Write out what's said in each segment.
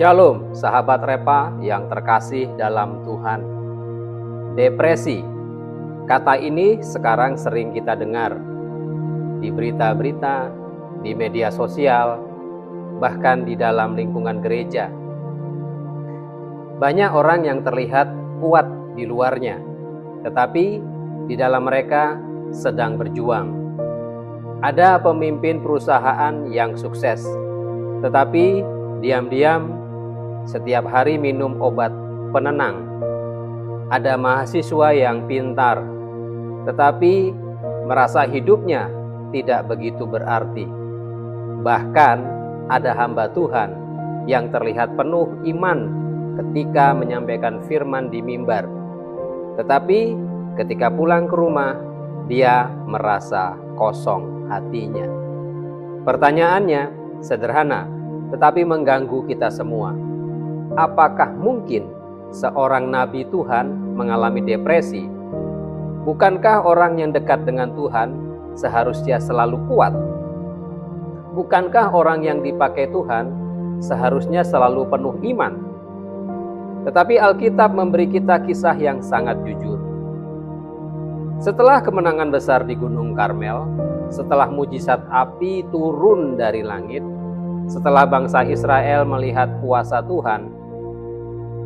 Shalom, sahabat Repa yang terkasih dalam Tuhan. Depresi, kata ini sekarang sering kita dengar di berita-berita, di media sosial, bahkan di dalam lingkungan gereja. Banyak orang yang terlihat kuat di luarnya, tetapi di dalam mereka sedang berjuang. Ada pemimpin perusahaan yang sukses, tetapi diam-diam setiap hari minum obat penenang. Ada mahasiswa yang pintar, tetapi merasa hidupnya tidak begitu berarti. Bahkan ada hamba Tuhan yang terlihat penuh iman ketika menyampaikan firman di mimbar. Tetapi ketika pulang ke rumah, dia merasa kosong hatinya. Pertanyaannya sederhana, tetapi mengganggu kita semua. Apakah mungkin seorang nabi Tuhan mengalami depresi? Bukankah orang yang dekat dengan Tuhan seharusnya selalu kuat? Bukankah orang yang dipakai Tuhan seharusnya selalu penuh iman? Tetapi Alkitab memberi kita kisah yang sangat jujur. Setelah kemenangan besar di Gunung Karmel, setelah mujizat api turun dari langit, setelah bangsa Israel melihat kuasa Tuhan,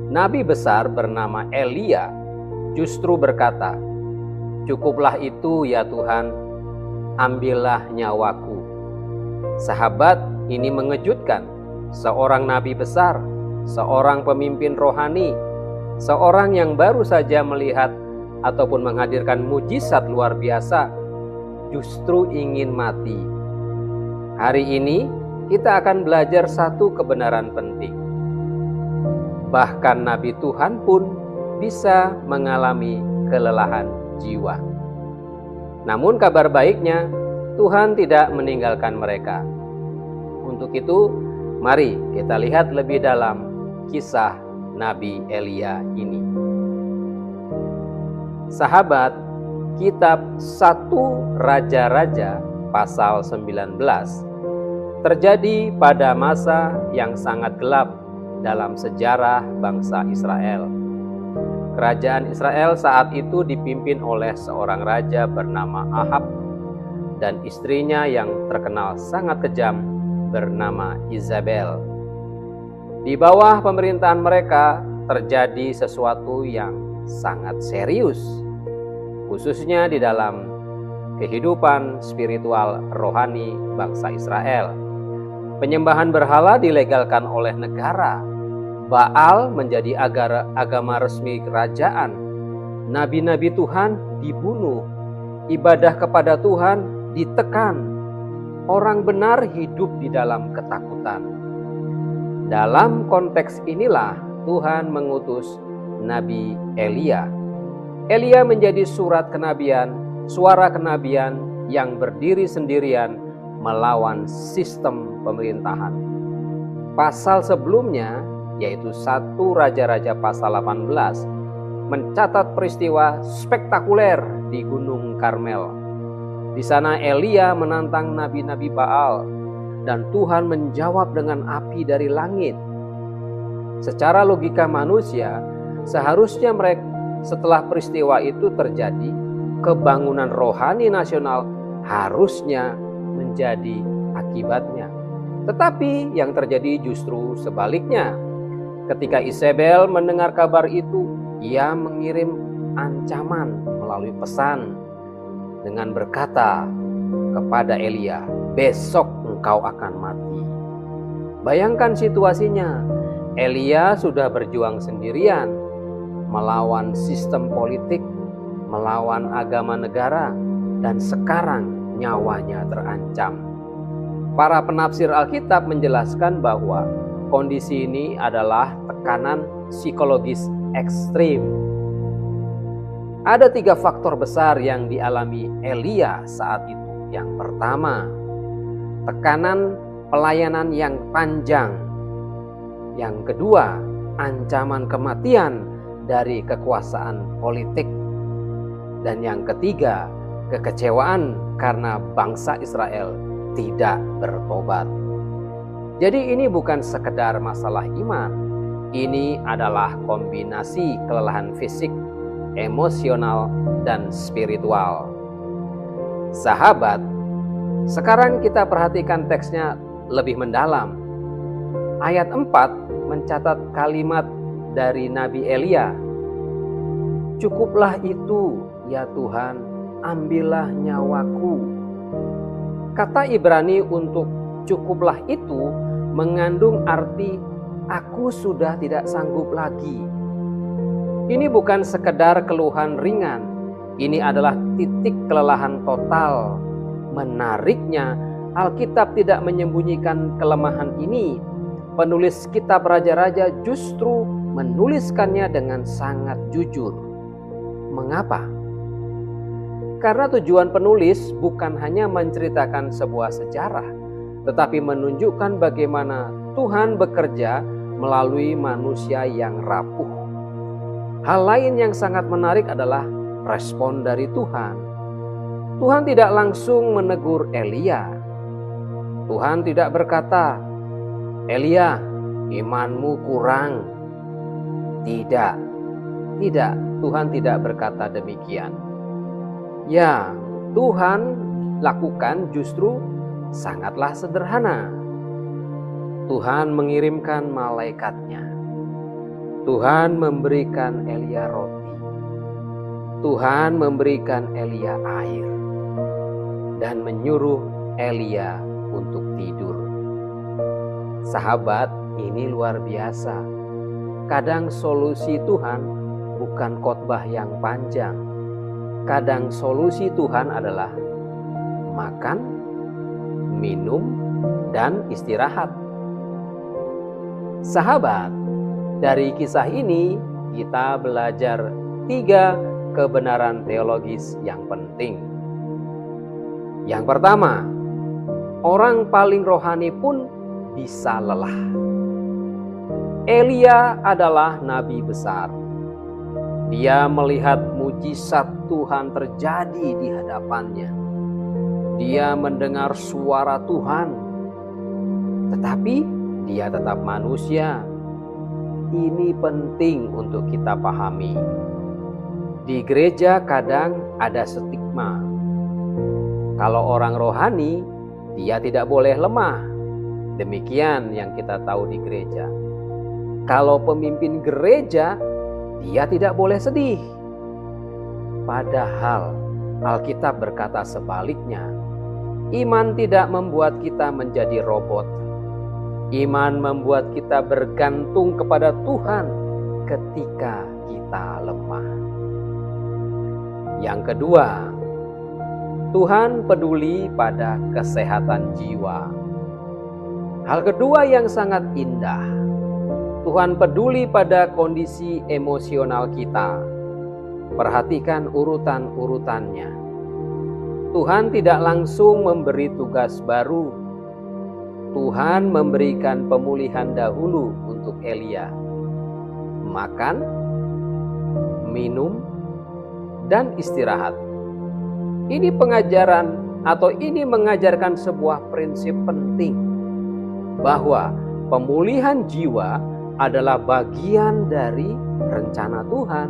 nabi besar bernama Elia justru berkata, "Cukuplah itu ya Tuhan, ambillah nyawaku." Sahabat, ini mengejutkan. Seorang nabi besar, seorang pemimpin rohani, seorang yang baru saja melihat ataupun menghadirkan mujizat luar biasa, justru ingin mati. Hari ini kita akan belajar satu kebenaran penting. Bahkan nabi Tuhan pun bisa mengalami kelelahan jiwa. Namun kabar baiknya, Tuhan tidak meninggalkan mereka. Untuk itu, mari kita lihat lebih dalam kisah Nabi Elia ini. Sahabat, kitab 1 Raja-Raja pasal 19 terjadi pada masa yang sangat gelap dalam sejarah bangsa Israel. Kerajaan Israel saat itu dipimpin oleh seorang raja bernama Ahab dan istrinya yang terkenal sangat kejam bernama Izabel. Di bawah pemerintahan mereka terjadi sesuatu yang sangat serius, khususnya di dalam kehidupan spiritual rohani bangsa Israel. Penyembahan berhala dilegalkan oleh negara. Baal menjadi agama resmi kerajaan. Nabi-nabi Tuhan dibunuh. Ibadah kepada Tuhan ditekan. Orang benar hidup di dalam ketakutan. Dalam konteks inilah Tuhan mengutus Nabi Elia. Elia menjadi surat kenabian, suara kenabian yang berdiri sendirian melawan sistem pemerintahan. Pasal sebelumnya, yaitu 1 Raja-Raja pasal 18, mencatat peristiwa spektakuler di Gunung Karmel. Di sana Elia menantang nabi-nabi Baal dan Tuhan menjawab dengan api dari langit. Secara logika manusia, seharusnya mereka setelah peristiwa itu terjadi, kebangunan rohani nasional harusnya menjadi akibatnya. Tetapi yang terjadi justru sebaliknya. Ketika Izabel mendengar kabar itu, ia mengirim ancaman melalui pesan dengan berkata kepada Elia, "Besok engkau akan mati." Bayangkan situasinya. Elia sudah berjuang sendirian melawan sistem politik, melawan agama negara, dan sekarang nyawanya terancam. Para penafsir Alkitab menjelaskan bahwa kondisi ini adalah tekanan psikologis ekstrim. Ada 3 faktor besar yang dialami Elia saat itu. Yang pertama, tekanan pelayanan yang panjang. Yang kedua, ancaman kematian dari kekuasaan politik. Dan yang ketiga, kekecewaan karena bangsa Israel tidak bertobat. Jadi ini bukan sekedar masalah iman. Ini adalah kombinasi kelelahan fisik, emosional, dan spiritual. Sahabat, sekarang kita perhatikan teksnya lebih mendalam. Ayat 4 mencatat kalimat dari Nabi Elia. "Cukuplah itu, ya Tuhan, ambillah nyawaku." Kata Ibrani untuk cukuplah itu mengandung arti aku sudah tidak sanggup lagi. Ini bukan sekedar keluhan ringan. Ini adalah titik kelelahan total. Menariknya, Alkitab tidak menyembunyikan kelemahan ini. Penulis kitab Raja-Raja justru menuliskannya dengan sangat jujur. Mengapa? Karena tujuan penulis bukan hanya menceritakan sebuah sejarah, tetapi menunjukkan bagaimana Tuhan bekerja melalui manusia yang rapuh. Hal lain yang sangat menarik adalah respon dari Tuhan. Tuhan tidak langsung menegur Elia. Tuhan tidak berkata, "Elia, imanmu kurang." Tidak, Tuhan tidak berkata demikian. Ya, Tuhan lakukan justru sangatlah sederhana. Tuhan mengirimkan malaikatnya. Tuhan memberikan Elia roti. Tuhan memberikan Elia air. Dan menyuruh Elia untuk tidur. Sahabat, ini luar biasa. Kadang solusi Tuhan bukan khotbah yang panjang. Kadang solusi Tuhan adalah makan, minum, dan istirahat. Sahabat, dari kisah ini kita belajar 3 kebenaran teologis yang penting. Yang pertama, orang paling rohani pun bisa lelah. Elia adalah nabi besar. Dia melihat mujizat Tuhan terjadi di hadapannya. Dia mendengar suara Tuhan, tetapi dia tetap manusia. Ini penting untuk kita pahami. Di gereja kadang ada stigma. Kalau orang rohani, dia tidak boleh lemah. Demikian yang kita tahu di gereja. Kalau pemimpin gereja, dia tidak boleh sedih. Padahal Alkitab berkata sebaliknya. Iman tidak membuat kita menjadi robot. Iman membuat kita bergantung kepada Tuhan ketika kita lemah. Yang kedua, Tuhan peduli pada kesehatan jiwa. Hal kedua yang sangat indah, Tuhan peduli pada kondisi emosional kita. Perhatikan urutan-urutannya. Tuhan tidak langsung memberi tugas baru. Tuhan memberikan pemulihan dahulu untuk Elia. Makan, minum, dan istirahat. Ini pengajaran atau ini mengajarkan sebuah prinsip penting bahwa pemulihan jiwa adalah bagian dari rencana Tuhan.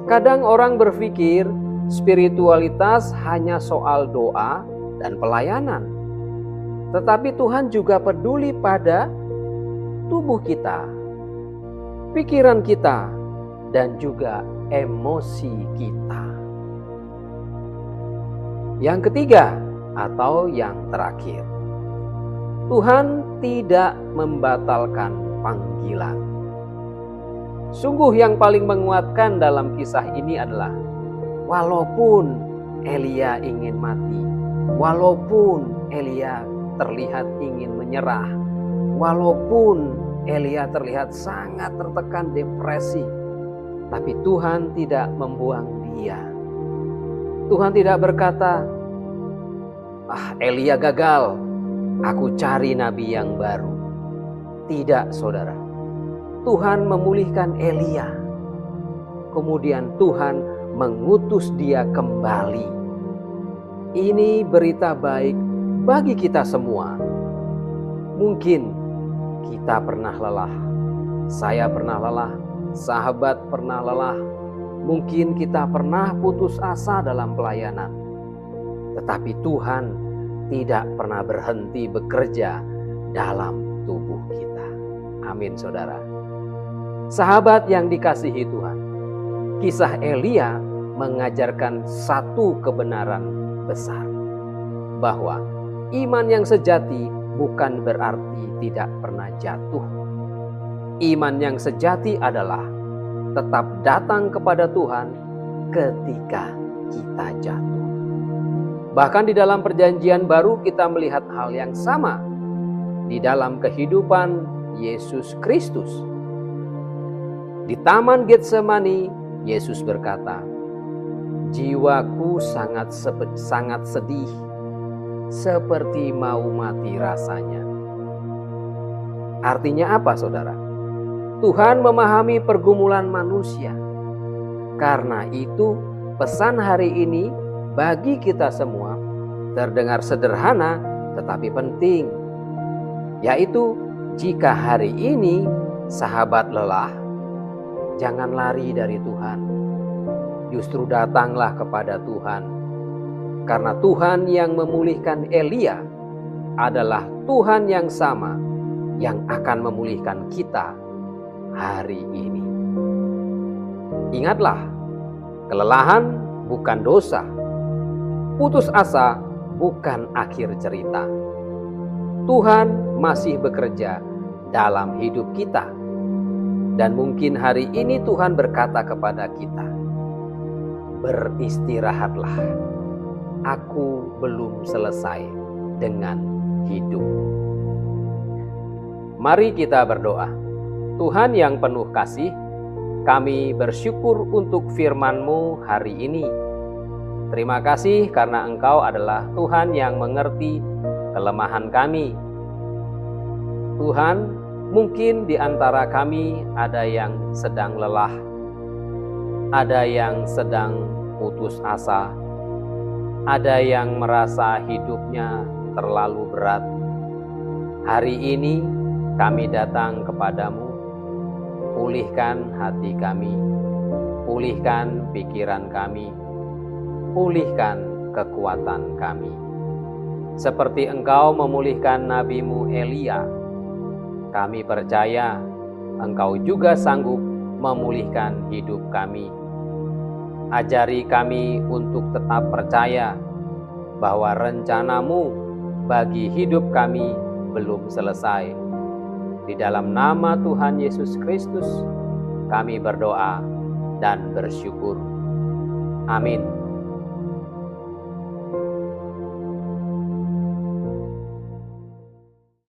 Kadang orang berpikir spiritualitas hanya soal doa dan pelayanan. Tetapi Tuhan juga peduli pada tubuh kita, pikiran kita, dan juga emosi kita. Yang ketiga atau yang terakhir, Tuhan tidak membatalkan panggilan. Sungguh yang paling menguatkan dalam kisah ini adalah walaupun Elia ingin mati, walaupun Elia terlihat ingin menyerah, walaupun Elia terlihat sangat tertekan depresi, tapi Tuhan tidak membuang dia. Tuhan tidak berkata, Elia gagal, aku cari nabi yang baru. Tidak, saudara. Tuhan memulihkan Elia. Kemudian Tuhan mengutus dia kembali. Ini berita baik bagi kita semua. Mungkin kita pernah lelah, saya pernah lelah, sahabat pernah lelah, mungkin kita pernah putus asa dalam pelayanan. Tetapi Tuhan tidak pernah berhenti bekerja dalam tubuh kita. Amin, saudara. Sahabat yang dikasihi Tuhan, kisah Elia mengajarkan satu kebenaran besar, bahwa iman yang sejati bukan berarti tidak pernah jatuh. Iman yang sejati adalah tetap datang kepada Tuhan ketika kita jatuh. Bahkan di dalam perjanjian baru kita melihat hal yang sama di dalam kehidupan Yesus Kristus. Di Taman Getsemani, Yesus berkata, "Jiwaku sangat sedih, seperti mau mati rasanya." Artinya apa, saudara? Tuhan memahami pergumulan manusia. Karena itu, pesan hari ini bagi kita semua terdengar sederhana tetapi penting, yaitu jika hari ini sahabat lelah, jangan lari dari Tuhan. Justru datanglah kepada Tuhan. Karena Tuhan yang memulihkan Elia adalah Tuhan yang sama yang akan memulihkan kita hari ini. Ingatlah, kelelahan bukan dosa. Putus asa bukan akhir cerita. Tuhan masih bekerja dalam hidup kita. Dan mungkin hari ini Tuhan berkata kepada kita, "Beristirahatlah. Aku belum selesai dengan hidup." Mari kita berdoa. Tuhan yang penuh kasih, kami bersyukur untuk firman-Mu hari ini. Terima kasih karena Engkau adalah Tuhan yang mengerti kelemahan kami. Tuhan, mungkin di antara kami ada yang sedang lelah, ada yang sedang putus asa, ada yang merasa hidupnya terlalu berat. Hari ini kami datang kepadamu. Pulihkan hati kami, pulihkan pikiran kami, pulihkan kekuatan kami. Seperti Engkau memulihkan nabi-Mu Elia, kami percaya Engkau juga sanggup memulihkan hidup kami. Ajari kami untuk tetap percaya bahwa rencana-Mu bagi hidup kami belum selesai. Di dalam nama Tuhan Yesus Kristus, kami berdoa dan bersyukur. Amin.